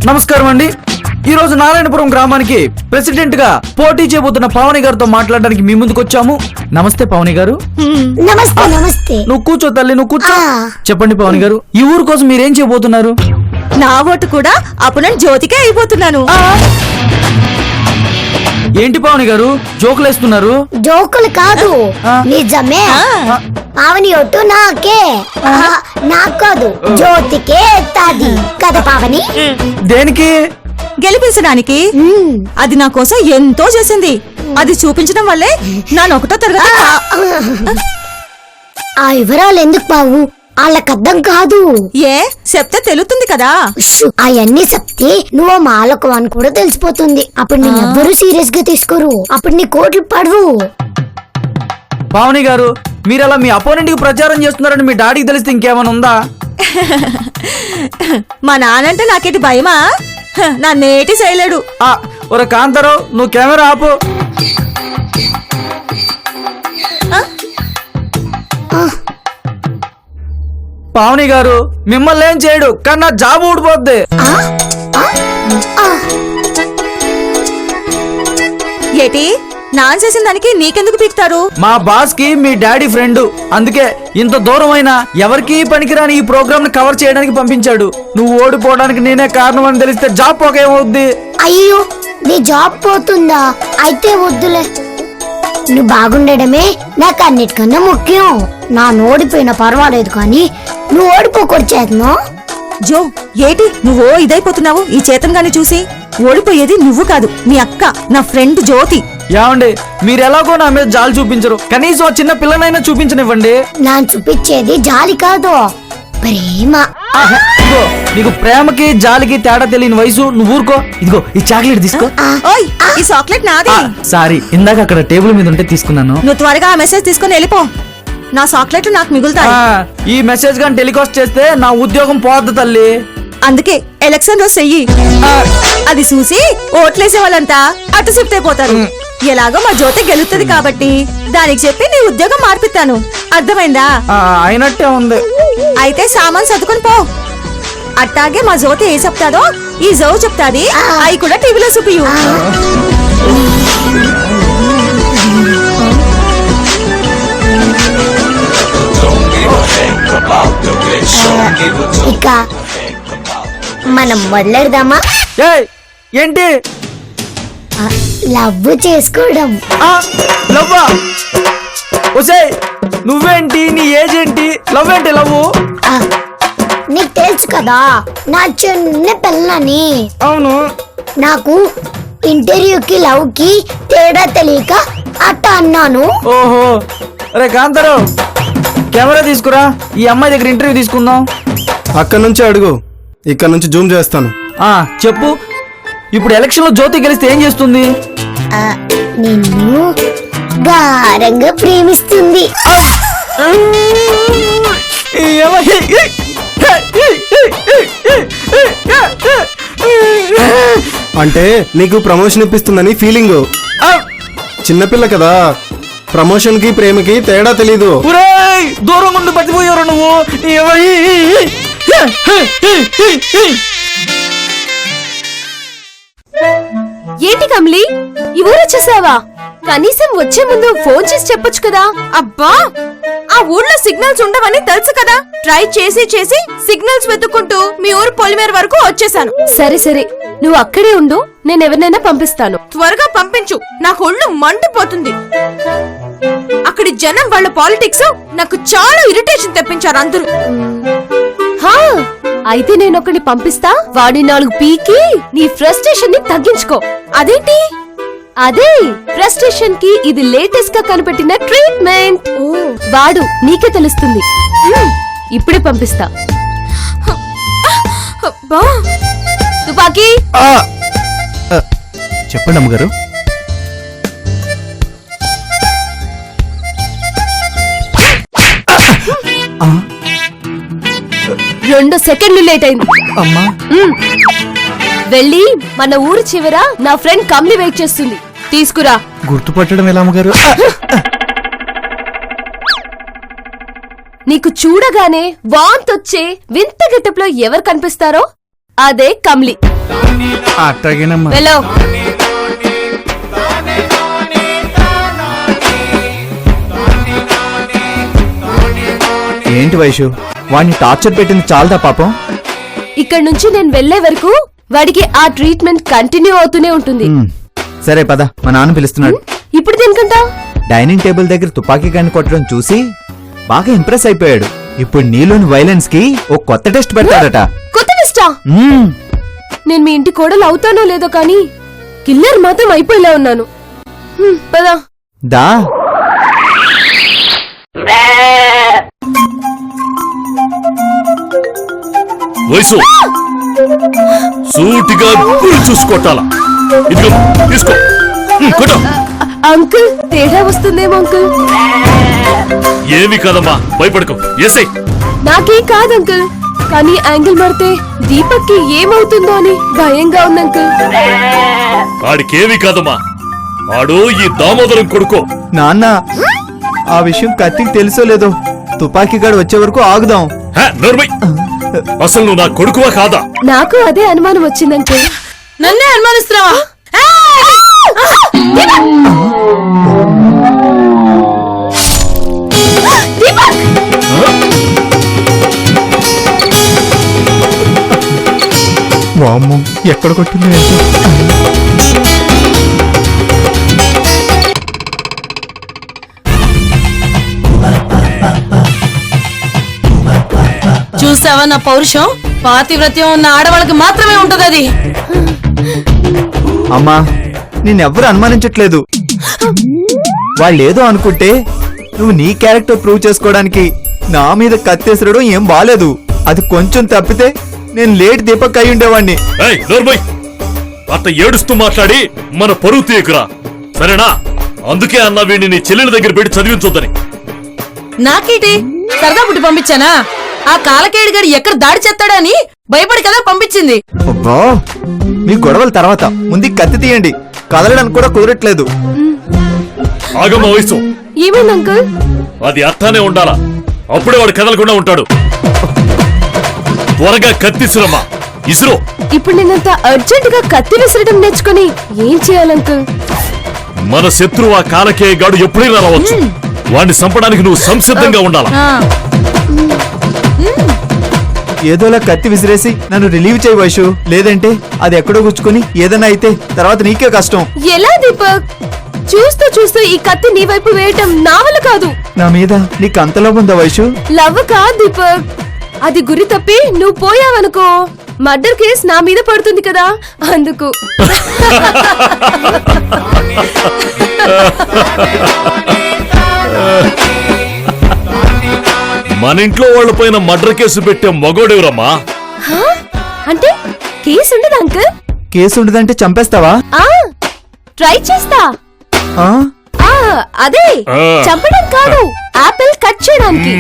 నమస్కారం అండి. ఈ రోజు నారాయణపురం గ్రామానికి ప్రెసిడెంట్ గా పోటీ చేయబోతున్న పావని గారితో మాట్లాడడానికి మీ ముందుకు వచ్చాము. నమస్తే పావని గారు. నమస్తే. నమస్తే. నువ్వు కూర్చో తల్లి, నువ్వు కూర్చో. చెప్పండి పావని గారు, ఈ ఊరు కోసం మీరేం చేయబోతున్నారు? నా ఓటు కూడా అప్పుడు జ్యోతికే అయిపోతున్నాను. ఏంటి పావని గారు జోకులు వేస్తున్నారు? జోకులు కాదు, నిజమే. పావని ఒట్టు నాకే, నాకు కాదు, జ్యోతికే ఎత్తాది కదా పావని. దేనికి? గెలిపించడానికి. అది నా కోసం ఎంతో చేసింది. అది చూపించడం వల్లే నా 1వ తరగతి. ఆ వివరాలు ఎందుకు బావు? వాళ్ళకర్థం కాదు. ఏ చెప్తే తెలుస్తుంది కదా. అవన్నీ చెప్తే నువ్వు మాలకు అని కూడా తెలిసిపోతుంది. అప్పుడు నేను ఎవ్వరూ సీరియస్ గా తీసుకోరు. అప్పుడు నీ కోట్లు పడవు. పావని గారు, మీరు అలా మీ అపోనెంట్ కి ప్రచారం చేస్తున్నారని మీ డాడీకి తెలిస్తే ఇంకేమైనా ఉందా? మా నానంటే నాకేంటి భయమా? నన్నేటి చేయలేడు. ఒరే కాంతారావు, నువ్వు కెమెరా ఆపు. పావని గారు మిమ్మల్ని ఏం చేయడు, కానీ నా జాబ్ ఊడిపోద్ది. ఏటి నాన్ చేసిన దానికి నీకెందుకు పీకుతారు? మా బాస్ కి మీ డాడీ ఫ్రెండ్, అందుకే ఇంత దూరం అయినా ఎవరికి పనికిరాని ఈ ప్రోగ్రామ్ ని కవర్ చేయడానికి పంపించాడు. నువ్వు ఓడిపోవడానికి నేనే కారణం అని తెలిస్తే జాబ్ పోకేమవుద్ది. అయ్యో, నీ జాబ్ పోతుందా? అయితే వద్దులే. నువ్వు బాగుండడమే నాకు అన్నిటికన్నా ముఖ్యం. నా ఓడిపోయినా పర్వాలేదు, కానీ నువ్వు ఓడిపోకొచ్చేతను. జో, ఏటి నువ్వో ఇదైపోతున్నావు ఈ చేతన్ గాని చూసి? ఓడిపోయేది నువ్వు కాదు, మీ అక్క, నా ఫ్రెండ్ జ్యోతి. ఏమండి, మీరు ఎలాగో నా మీద జాలి చూపించరు, కనీసం చిన్న పిల్లనైనా చూపించనివ్వండి. నా చూపించేది జాలి కాదు, ప్రేమ. ఇదిగో, నీకు ప్రేమకి జాలికి తేడా తెలియని వయసు, నువ్వు ఊరుకో. ఇదిగో ఈ చాక్లెట్ తీసుకో. ఓయ్, ఈ చాక్లెట్ నాది. సారీ, ఇందాక అక్కడ టేబుల్ మీద ఉంటే తీసుకున్నాను. నువ్వు త్వరగా ఆ మెసేజ్ తీసుకుని వెళ్ళిపో. నా చాక్లెట్ నాకు మిగులుతాయి. ఈ మెసేజ్ గాని టెలికాస్ట్ చేస్తే నా ఉద్యోగం పోద్ది తల్లి. అందుకే ఎలక్షన్ రోజు చెయ్యి. అది చూసి ఓట్లేసే వాళ్ళంతా అటు షిఫ్ట్ అయిపోతారు. ఎలాగో మా జ్యోతి గెలుస్తుంది కాబట్టి దానికి చెప్పి నీ ఉద్యోగం మార్పిస్తాను. అర్థమైందా? అయినట్టే ఉంది. అయితే సామాన్ సర్దుకొని పో. అట్టాగే మా జ్యోతి ఏ చెప్తాడో ఈ జో చెప్తాది, అవి కూడా టీవీలో చూపియు. ఇక మనం మొదలెడదామా? ఏంటి? లవ్ చేసుకోవడం. లవ్వా? ఒసేయ్, నువ్వేంటి, నీ ఏజ్ ఏంటి, లవ్ ఏంటి? లవ్ నీకు తెలుసు కదా నా చిన్న పిల్లని. అవును. నాకు ఇంటర్వ్యూకి లవ్ కి తేడా తెలియక అట్ట అన్నాను. ఓహో, అరే కాంతారావు, కెమెరా తీసుకురా, ఈ అమ్మాయి దగ్గర ఇంటర్వ్యూ తీసుకుందాం. అక్కడ నుంచి అడుగు, ఇక్కడ నుంచి జూమ్ చేస్తాను. చెప్పు. ఇప్పుడు ఎలక్షన్ లో జ్యోతి గెలిస్తే ఏం చేస్తుంది? నిన్ను గారంగా ప్రేమిస్తుంది. అంటే నీకు ప్రమోషన్ ఇప్పిస్తుందని ఫీలింగ్. చిన్నపిల్ల కదా, ప్రమోషన్ కి ప్రేమకి తేడా తెలీదు. దూరం నుండి బతిపోయారు నువ్వు. ఏంటి కమలి, ఈ ఊరు వచ్చేసావా? కనీసం వచ్చే ముందు ఫోన్ చేసి చెప్పొచ్చు కదా. అబ్బా, ఆ ఊర్లో సిగ్నల్స్ ఉండవని తెలుసు కదా. ట్రై చేసి చేసి సిగ్నల్స్ వెతుక్కుంటూ మీ ఊరు పొలిమేర వరకు వచ్చేసాను. సరే సరే, నువ్వు అక్కడే ఉండు, నేను ఎవరినైనా పంపిస్తాను. త్వరగా పంపించు, నాకు ఒళ్ళు మండిపోతుంది. అక్కడి జనం వాళ్ళ పాలిటిక్స్ నాకు చాలా ఇరిటేషన్ తెప్పించారు అందరూ. అయితే నేను ఒకరిని పంపిస్తా, వాడి 4 పీకి నీ ఫ్రస్ట్రేషన్ ని తగ్గించుకో. అదేంటి? అదే ఫ్రస్ట్రేషన్ కి ఇది లేటెస్ట్ గా కనిపెట్టిన ట్రీట్మెంట్. వాడు నీకే తెలుస్తుంది. ఇప్పుడే పంపిస్తా. తుపాకీ, చెప్పండి అమ్మగారు. 2 సెకండ్లు లేట్ అయింది. అమ్మా, వెళ్ళి మన ఊరు చివర నా ఫ్రెండ్ కమ్లి వెయిట్ చేస్తుంది, తీసుకురా. గుర్తుపట్టడం ఎలా అమ్మగారు? నీకు చూడగానే వాంతొచ్చే వింత గెటప్లో ఎవరు కనిపిస్తారో అదే కమ్లి. అట్టగేనమ్మా. వెళ్ళు. ఏంటి వైషు, వాడిని టార్చర్ పెట్టింది చాలదా పాపం? ఇక్కడ నుంచి నేను వెళ్లే వరకు వాడికి ఆ ట్రీట్మెంట్ కంటిన్యూ అవుతూనే ఉంటుంది. సరే పద, మా నాన్న పిలుస్తున్నాడు. ఇప్పుడు దేనికంటా? డైనింగ్ టేబుల్ దగ్గర తుపాకీ గన్ కొట్టడం చూసి బాగా ఇంప్రెస్ అయిపోయాడు. ఇప్పుడు నీలోని వైలెన్స్ కి ఓ కొత్త టెస్ట్ పెడతాడట. కొత్త టెస్టా? నేను మీ ఇంటి కోడలు అవుతానో లేదో కానీ కిల్లర్ మాత్రం అయిపోయేలా ఉన్నాను. పదా. దా. వయసు సూటిగా గురి చూసుకోటాల. ఇదిగో తీసుకో, కొట్టు. అంకుల్ తేడా వస్తుందేమో అంకుల్. ఏమి కాదమ్మా, భయపడకు. ఏసై. నాకేం కాదు అంకుల్, కానీ యాంగిల్ మారితే దీపక్ కి ఏమవుతుందో అని భయంగా ఉంది అంకుల్. ఆడికేమి కాదమ్మా, ఆడు ఈ దామోదరం కొడుకో. నాన్న, ఆ విషయం కత్తికి తెలుసో లేదో తుపాకీ గాడు వచ్చే వరకు ఆగుదాం. నోర్మై, అసలు నువ్వు నా కొడుకువా కాదా? నాకు అదే అనుమానం వచ్చింది అంకుల్. నన్నే అనుమానిస్తున్నావా? వామ్మో, ఎక్కడ కొట్టిందో ఏంటో. చూసావా నా పౌరుషం? పాతివ్రత్యం ఉన్న ఆడవాళ్ళకి మాత్రమే ఉంటది అది. అమ్మా, నిన్నెవ్వరు అనుమానించట్లేదు. వాళ్ళేదో అనుకుంటే నువ్వు నీ క్యారెక్టర్ ప్రూవ్ చేసుకోవడానికి నా మీద కత్తేసరడం ఏం బాలేదు. అది కొంచెం తప్పితే నేను లేట్ దీపక్ అయి ఉండేవాణ్ణి. ఏయ్ నోర్మై, అట్ట ఏడుస్తూ మాట్లాడి మన పరువు తీయకురా, సరేనా? అందుకే అన్న వీడిని నీ చెల్లెల దగ్గర పెట్టి చదివించొద్దని. నాకేటి సరదా పుట్టి పంపించానా? ఆ కాలకేడు గడి ఎక్కడ దాడి చేస్తాడా అని భయపడి కదా పంపించింది. అబ్బా, మీ గొడవల తర్వాత ముందు కత్తి తీయండి. కదలడానికి కూడా కుదరట్లేదు. ఆగమ్మ వయసు, ఏమైంది అంకుల్? అది అట్టానే ఉండాలా, అప్పుడే వాడు కదలకుండా ఉంటాడు. త్వరగా కత్తిసిరమ్మా, ఇసురు. ఇప్పుడు నేనంత అర్జెంట్ గా కత్తి విసరడం నేర్చుకుని ఏం చేయాలంకుల్? మన శత్రువు ఆ కాలకేయ గాడు ఎప్పుడైనా రావచ్చు. వాడిని చంపడానికి నువ్వు సంసిద్ధంగా ఉండాలా. ఏదోలా కత్తి విసిరేసి నన్ను రిలీవ్ చేయి వైషు, లేదంటే అది ఎక్కడో గుచ్చుకొని ఏదైనా అయితే తర్వాత నీకే కష్టం. ఎలా దీపక్? చూస్తూ చూస్తూ ఈ కత్తి నీ వైపు వేయటం నా వల్ల కాదు. నా మీద నీకు అంతలో ఉందా వైషు? లవ్ కాదు దీపక్, అది గురి తప్పి నువ్వు పోయావనుకో మర్డర్ కేస్ నా మీద పడుతుంది కదా, అందుకు. మన ఇంట్లో వాళ్ళ పైన మర్డర్ కేసు పెట్టే మగోడెవరమ్మా? అంటే కేసు ఉండదు అంకుల్? కేసు ఉండదంటే చంపేస్తావా? ట్రై చేస్తా. ఆ? అదే ఆ. చంపడం కాదు, ఆపిల్ కట్ చేయడానికి.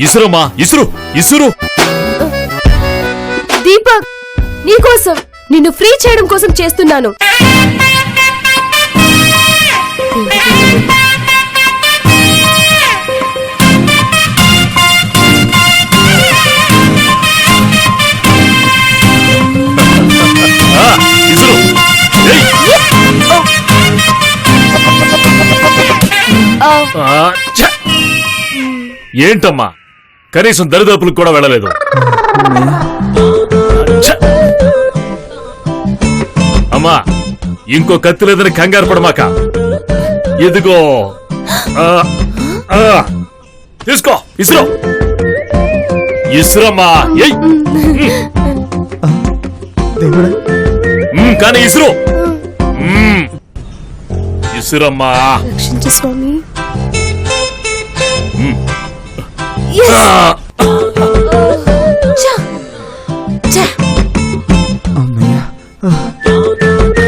ఇసురమ్మా, ఇసురు ఇసురు. దీపక్, నీకోసం, నిన్ను ఫ్రీ చేయడం కోసం చేస్తున్నాను. ఇసురు. ఏయ్. ఛ! ఏంటమ్మా, కనీసం దరిదాపులకు కూడా వెళ్ళలేదు. ఛ! అమ్మా, ఇంకో కత్తి లేదని కంగారు పడమాక. ఇదిగో తీసుకో, ఇసురు ఇసురమ్మా. ఏయ్, దేవుడా, కానీ ఇసురు ఇసురమ్మా. రక్షించు స్వామి. అమ్మయ్య.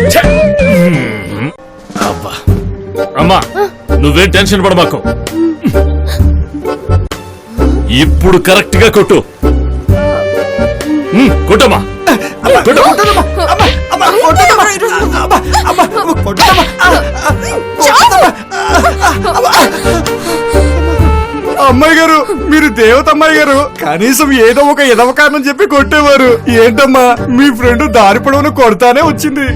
ఛ! అబ్బా. అమ్మా, నువ్వేం టెన్షన్ పడమాకు. ఇప్పుడు కరెక్ట్ గా కొట్టు. కొట్టమ్మా, కొట్టు. అమ్మాయి గారు, మీరు దేవత అమ్మాయి గారు. కనీసం ఏదో ఒక ఎదవ కారణం చెప్పి కొట్టేవారు. ఏంటమ్మా మీ ఫ్రెండ్ దారి పొడవును కొడతానే వచ్చింది,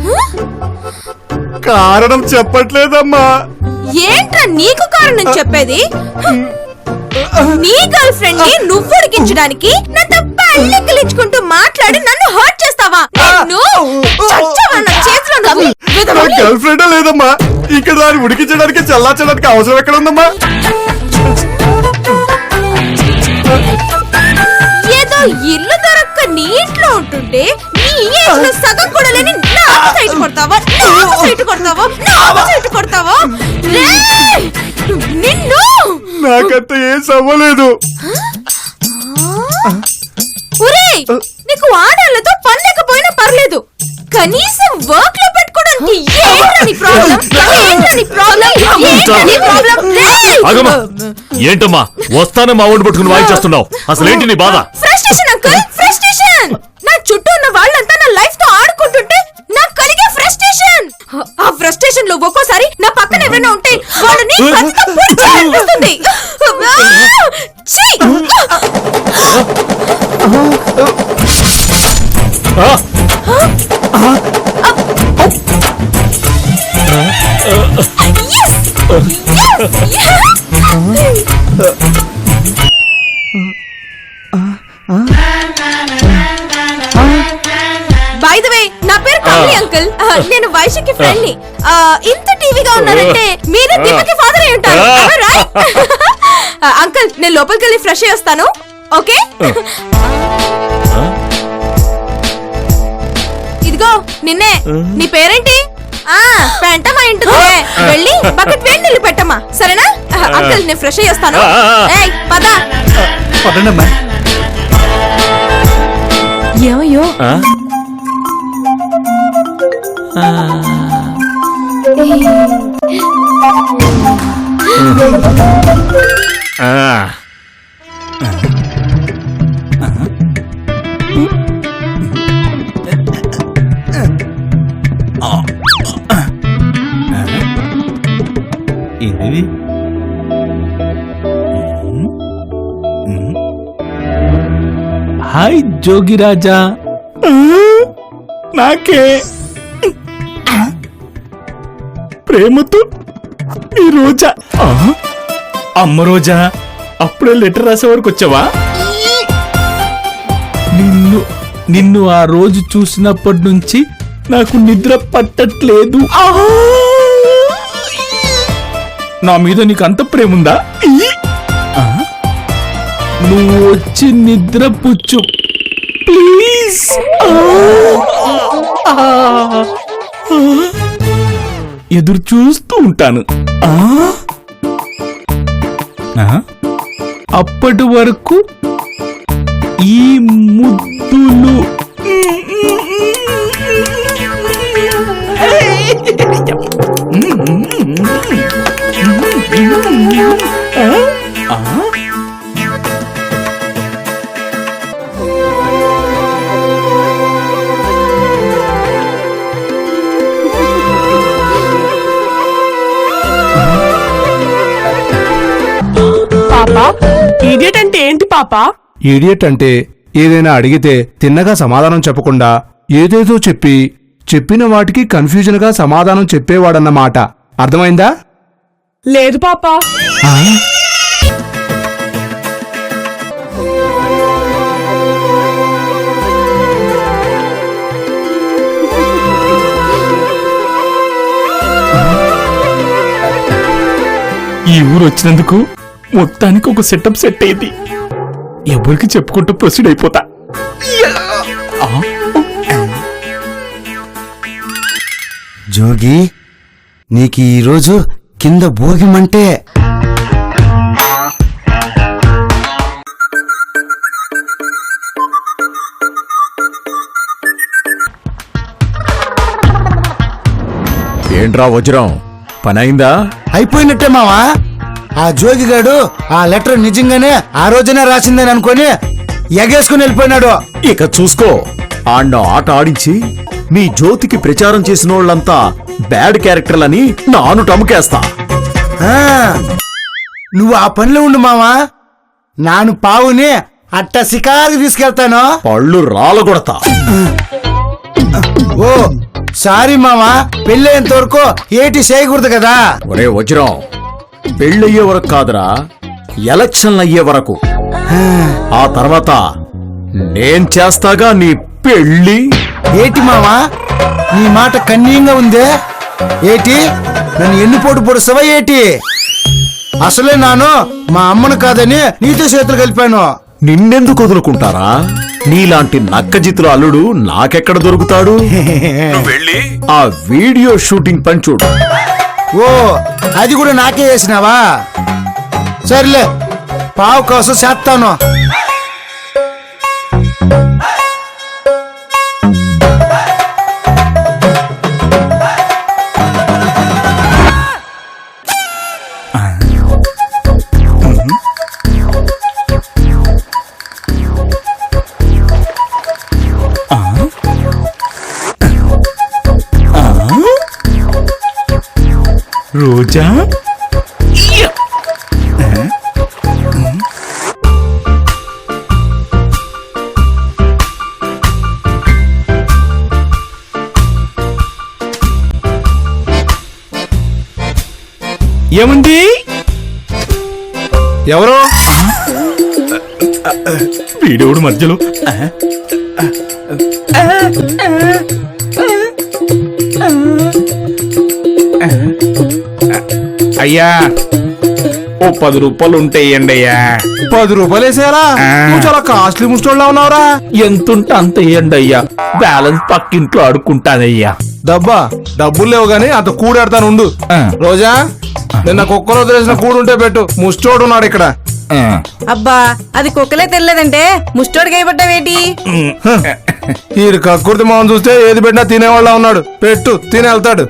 కారణం చెప్పట్లేదమ్మా. ఏంట్రా నీకు కారణం చెప్పేది? నీ గర్ల్ ఫ్రెండ్ ని నువ్వు ఉడికించడానికి నాతో పళ్ళెక్కలించుకుంటూ మాట్లాడి నన్ను హర్ట్ చేస్తావా? నా గర్ల్ ఫ్రెండ్ లేదమ్మా. ఇక్కడ దాన్ని ఉడికించడానికి చల్లార్చడానికి అవసరం ఎక్కడ ఉందమ్మా? ఏదో ఇల్లు దొరక్క నీ ఇంట్లో ఉంటుంటే నీ ఏజ్ లో సగం కూడా లేని నాకు సైట్ కొడతావా? నాకు సైట్ కొడతావా? నాకు సైట్ కొడతావా? రేయ్! నిన్ను నాకంత ఏం సవ్వలేదు. ఒరేయ్, నీకు ఆడాళ్ళతో పని లేకపోయినా పర్లేదు, కనీసం వర్క్ లో పెట్టుకోవడానికి ఏంట్రా నీ ప్రాబ్లం? ఏంట్రా నీ ప్రాబ్లం? ఏంట్రా నీ ప్రాబ్లం? రేయ్! ఆగమ్మా, ఏంటమ్మా వస్తానే మా ఊడిని పట్టుకుని వాయించేస్తున్నావు? అసలేంటి నీ బాధ? Frustration uncle, frustration. నా చుట్టూ ఉన్న వాళ్ళంతా నా లైఫ్ తో ఆడుకుంటుంటే నాకు కలిగే ఫ్రస్ట్రేషన్. ఆ ఫ్రస్ట్రేషన్ లో ఒక్కోసారి నా పక్కన ఎవరైనా ఉంటే వాళ్ళని కత్తితో పొడిచేయాలనిపిస్తుంది. ఛీ! Yes! Yes! By the way, నా పేరు కమలి అంకుల్. నేను వైశకి ఫ్రెండ్ ని. ఇంత టీవీగా ఉన్నారంటే మీరే దీపకి ఫాదర్ అయి ఉంటారు. అంకుల్, నేను లోపలికి వెళ్ళి ఫ్రెష్ అయ్యి వస్తాను. ఓకే? ఇదిగో నిన్నే. నీ పేరేంటి? పెంట మా ఇంటికి వెళ్ళి బకెట్ వేడి నీళ్ళు పెట్టమ్మా, సరేనా? అంకుల్, నేను ఫ్రెష్ అయ్యి వస్తాను. ఏయ్, పద. పదండమ్మా. ఏమయ్యో ఇది హాయ్ జోగిరాజా. నాకే ప్రేమతో ఈ రోజా. అమ్మ రోజా, అప్పుడే లెటర్ రాసే వరకు వచ్చావా? నిన్ను ఆ రోజు చూసినప్పటి నుంచి నాకు నిద్ర పట్టట్లేదు. నా మీద నీకు అంత ప్రేముందా? నువ్వు వచ్చి నిద్ర పుచ్చు ప్లీజ్. ఎదురు చూస్తూ ఉంటాను. అప్పటి వరకు ఈ ముద్దులు ఇడియట్ అంటే ఏంటి పాపా? ఈడియట్ అంటే ఏదైనా అడిగితే తిన్నగా సమాధానం చెప్పకుండా ఏదేదో చెప్పిన వాటికి కన్ఫ్యూజన్ గా సమాధానం చెప్పేవాడన్నమాట. అర్థమైందా? లేదు పాపా. ఈ ఊరు వచ్చినందుకు మొత్తానికి ఒక సెటప్ సెట్ అయింది. ఎవరికి చెప్పుకుంటూ ప్రొసీడ్ అయిపోతా. జోగి, నీకు ఈరోజు కింద భోగిమంటే. ఏంట్రా వజ్రం, పనైందా? అయిపోయినట్టే మావా. ఆ జోగిగాడు ఆ లెటర్ నిజంగానే ఆ రోజునే రాసిందని అనుకొని ఎగేసుకుని వెళ్ళిపోయినాడు. ఇక చూసుకో, ఆడిన ఆట ఆడించి మీ జ్యోతికి ప్రచారం చేసిన వాళ్ళంతా బ్యాడ్ క్యారెక్టర్లని నాను టముకేస్తా. నువ్వు ఆ పనిలో ఉండు మావా. నాను పావుని అట్ట షికారుకి తీసుకెళ్తాను. పళ్ళు రాలగొడతా. ఓ సారీ మామా, పెళ్ళేంత వరకు ఏటి చేయకూడదు కదా. ఒరే వజ్రం, పెళ్ళయ్యే వరకు కాదురా, ఎలక్షన్లు అయ్యే వరకు. ఆ తర్వాత నేను చేస్తాగా నీ పెళ్ళి. ఏటి మామా, నీ మాట కన్నీయంగా ఉందే. ఏటి నన్ను ఎన్నుపోటు పొడుస్తావా ఏటి? అసలే నాను మా అమ్మను కాదని నీతో చేతులు కలిపాను. నిన్నెందుకు వదులుకుంటారా? నీలాంటి నక్కజితుల అల్లుడు నాకెక్కడ దొరుకుతాడు? నువ్వు వెళ్ళి ఆ వీడియో షూటింగ్ పని చూడు. ఓ అది కూడా నాకే వేసినావా? సర్లే, పావు కోసం చేస్తాను. రోజా ఏమండి? ఎవరు? వీడెవడు మధ్యలో? అయ్యా, ఓ 10 రూపాయలు ఉంటాయండి అయ్యా. 10 రూపాయలు వేసేయాలా? నువ్వు చాలా కాస్ట్లీ ముస్టోళ్ళ ఉన్నావురా. ఎంతుంటే అంత వేయండి అయ్యా, బ్యాలెన్స్ పక్కింట్లో ఆడుకుంటానయ్యా. డబ్బులు లేవు గాని అంత కూడాడతాను ఉండు. రోజా, నిన్న కుక్కలో వదిలేసిన కూడుంటే పెట్టు. ముస్టోడు ఉన్నాడు ఇక్కడ. అబ్బా, అది కుక్కలే తెలియదంటే ముష్టోడికి అయిపడ్డావేటి? ఈ కక్కుర్తి మొహం చూస్తే ఏది పెట్టినా తినేవాళ్ళ ఉన్నాడు. పెట్టు, తిని వెళ్తాడు.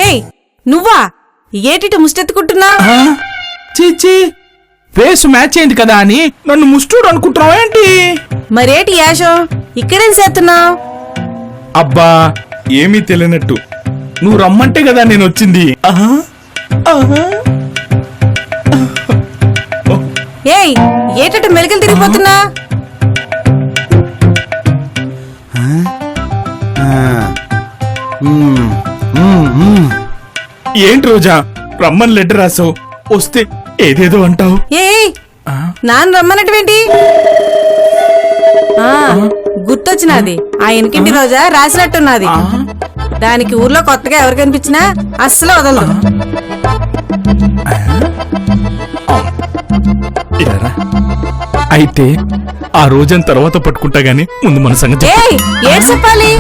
ఏయ్, నువ్వా? ఏటిటు ముష్టెత్తుకుంటున్నా? చీచి, ఫేస్ మ్యాచ్ అయింది కదా అని నన్ను ముస్టూడు అనుకుంటున్నావా ఏంటి? మరేటి యాషం ఇక్కడేం చేస్తున్నావు? అబ్బా, ఏమీ తెలియనట్టు నువ్వు రమ్మంటే కదా నేను వచ్చింది. ఏయ్, ఏటట్టు మెలికలు తిరిగిపోతున్నా? ఏంటి రోజా, రమ్మని లెటర్ రాసావు, వస్తే ఏదేదో అంటావు. ఏయ్, నాన్న రమ్మన్నటువంటి గుర్తొచ్చినది. ఆ ఎనికింటి రోజా రాసినట్టున్నది. దానికి ఊర్లో కొత్తగా ఎవరు కనిపించినా అస్సలు వదలదు. ఇలారా, అయితే ఆ రోజున తర్వాత పట్టుకుంటా గాని ముందు మన సంగతి చెప్పు. ఏయ్, ఏం చెప్పాలి?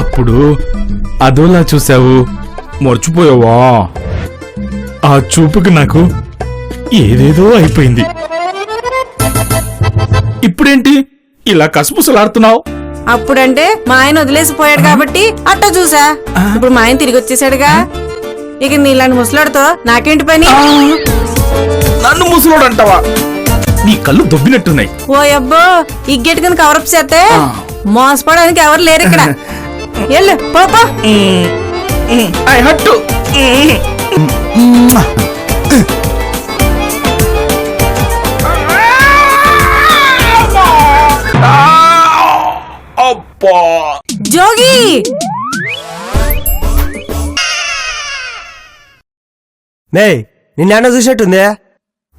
అప్పుడు అదోలా చూసావు, మర్చిపోయావా? ఆ చూపుకి నాకు ఏదేదో అయిపోయింది. ఇప్పుడేంటి ఇలా కసుపుసలాడుతున్నావు? అప్పుడంటే మా ఆయన వదిలేసిపోయాడు కాబట్టి అట్టా చూసా. ఇప్పుడు మా ఆయన తిరిగి వచ్చేసాడుగా, ఇక నీలాంటి ముసలాడుతో నాకేంటి పని? నన్ను ముసలోడు అంటావా? నీ కళ్ళు దొబ్బినట్టున్నాయి. ఓ అబ్బో, ఈ గేట్ కనుక కవరప్ చేస్తే మోసపోవడానికి ఎవరు లేరు ఇక్కడ. వెళ్ళు, పోపా. ఐ హట్టు. జోగి, నిన్న చూసినట్టుందే.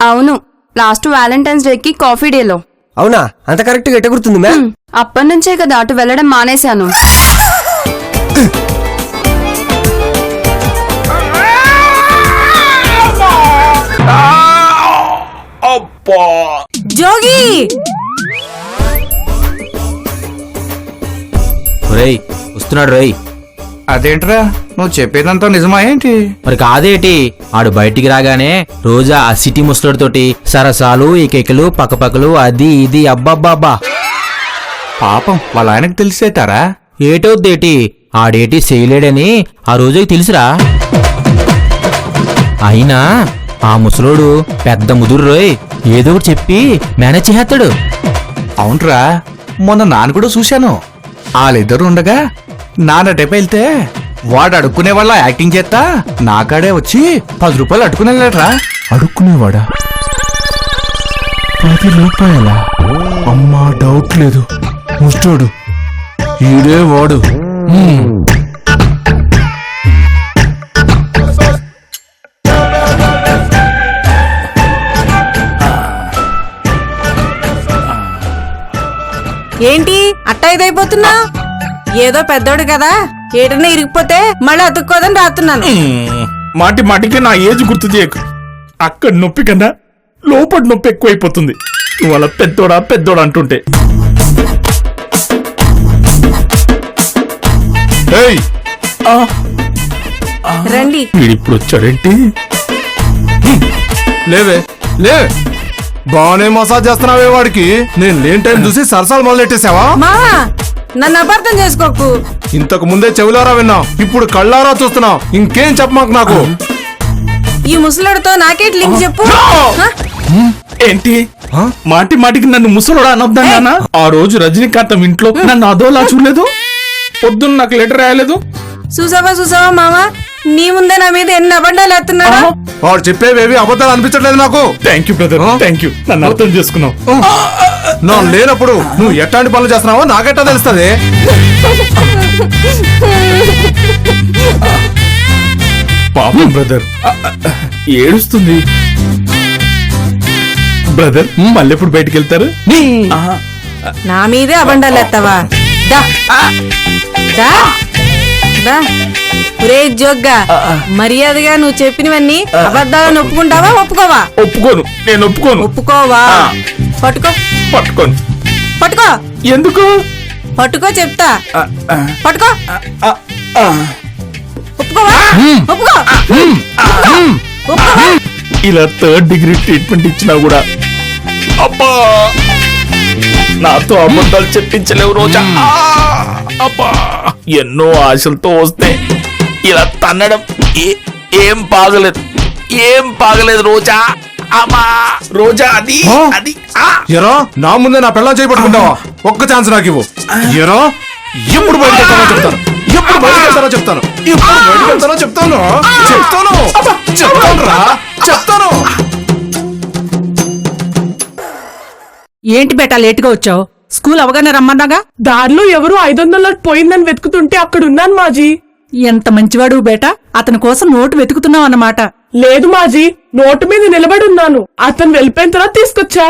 అవును, లాస్ట్ వ్యాలంటైన్స్ డేకి కాఫీ డేలో. అవునా? అంత కరెక్ట్ గా ఎట్ట గుర్తుంది మ్యా? అప్పటి నుంచే కదా అటు వెళ్ళడం మానేశాను. జోగి, వస్తున్నాడు రేయ్. అదేంట్రా, నువ్వు చెప్పేదంతా నిజమా ఏంటి? మరి కాదేటి, ఆడు బయటికి రాగానే రోజా ఆ సిటీ ముసలుడితోటి సరసాలు, ఈ కేకలు, పక్కపక్కలు, అది ఇది. అబ్బాబ్బాబ్బా, పాపం వాళ్ళ ఆయనకు తెలిసేతారా? ఏటవుద్దేటి ఆడేటి చేయలేడని ఆ రోజుకి తెలుసురా. అయినా ఆ ముసలోడు పెద్ద ముదురురోయ్, ఏదో ఒకటి చెప్పి మేనేజ్ చేస్తాడు. అవునరా, మొన్న నాన్న కూడా చూశాను. వాళ్ళిద్దరు ఉండగా నాన్న టెప్ వెళ్తే వాడు అడుక్కునే వాళ్ళ యాక్టింగ్ చేస్తా నాకాడే వచ్చి 10 రూపాయలు అడుక్కునేలేట్రా. అడుక్కునేవాడా? 10 రూపాయలా? అమ్మా డౌట్ లేదు, ముష్టోడు ఈడే వాడు. ఏంటి అట్టా ఇదైపోతున్నా? ఏదో పెద్దోడు కదా, ఏటన్నా ఇరిగిపోతే మళ్ళీ అతుక్కోదని రాస్తున్నాను. మాటి మాటికి నా ఏజ్ గుర్తు చేయకు. అక్కడ నొప్పి కన్నా లోపల నొప్పి ఎక్కువైపోతుంది నువ్వు అలా పెద్దోడా పెద్దోడా అంటుంటే. ఏయ్, రండి. వీడిప్పుడు వచ్చాడేంటి? లేవే లే, బానే మసాజ్ చేస్తున్నావే వాడికి. నేను లేని టైం చూసి సరసాలు మొదలెట్టేసావా? మావా, నన్ను అపార్థం చేసుకోకు. ఇంతకు ముందే చెవులారా విన్నావు, ఇప్పుడు కళ్ళారా చూస్తున్నావు. ఇంకేం చెప్పమాకు నాకు. ఈ ముసలుడితో నాకేటి లింక్ చెప్పు. హ? ఏంటి మాటి మాటికి నన్ను ముసలోడా అనొద్దన్నా? ఆ రోజు రజనీకాంతం ఇంట్లో నన్ను అదోలా చూడలేదు, పొద్దున్న నాకు లెటర్ రాయలేదు. చూసావా మావా, నీ ముందే నా మీద ఎన్ని అబండాలు ఎత్తున్నాడా? వాడు చెప్పేవేవి అబద్ధాలు అనిపించట్లేదు నాకు. Thank you brother, thank you. నన్ను అర్థం చేసుకున్నావు. నా లేనప్పుడు నువ్వు ఎట్లాంటి పనులు చేస్తున్నావో నాకెట్టా తెలుస్తుంది. పాపం బ్రదర్, ఏడుస్తుంది. బ్రదర్ మళ్ళీ ఎప్పుడు బయటికి వెళ్తారు? నా మీదే అబండాలు ఎత్తావా? దా. దా. దా. ఒరే జోగ్గా, మర్యాదగా నువ్వు చెప్పినవన్నీ అబద్ధాలను ఒప్పుకుంటావా ఒప్పుకోవా? ఒప్పుకోను, నేను ఒప్పుకోను. ఒప్పుకోవా? పట్టుకో. పట్టుకోను. పట్టుకో. ఎందుకు? పట్టుకో చెప్తా. పట్టుకో. ఒప్పుకోవా? ఒప్పుకో. ఒప్పుకోవా? ఇలా 3rd డిగ్రీ ట్రీట్మెంట్ ఇచ్చినా కూడా అబ్బా నాతో అబద్ధాలు చెప్పించలేవు రోజా. అబ్బా ఎన్నో ఆశలతో వస్తే ఇలా తన్నడం ఏం బాగలేదు రోజా. అమ్మా రోజా, అది అది ఎరా, నా ముందే నా పిల్లలు చేయబట్టుకుంటావా? ఒక్క ఛాన్స్ నాకు ఇవ్వు. ఎరా, ఎప్పుడు బయటకు వెళ్తానో చెప్తాను. ఎప్పుడు బయటకు వెళ్తానో చెప్తాను. ఎప్పుడు బయటకు వెళ్తానో చెప్తాను. చెప్తాను. ఏంటి బేటా లేటుగా వచ్చావు? స్కూల్ అవగానే రమ్మన్నాగా. దారిలో ఎవరు 500 నోట్ పోయిందని వెతుకుతుంటే అక్కడున్నాను మాజీ. ఎంత మంచివాడు బేటా, అతని కోసం నోటు వెతుకుతున్నావు అన్నమాట. లేదు మాజీ, నోటు మీద నిలబడి ఉన్నాను. అతను వెళ్ళిపోయిన తర్వాత తీసుకొచ్చా.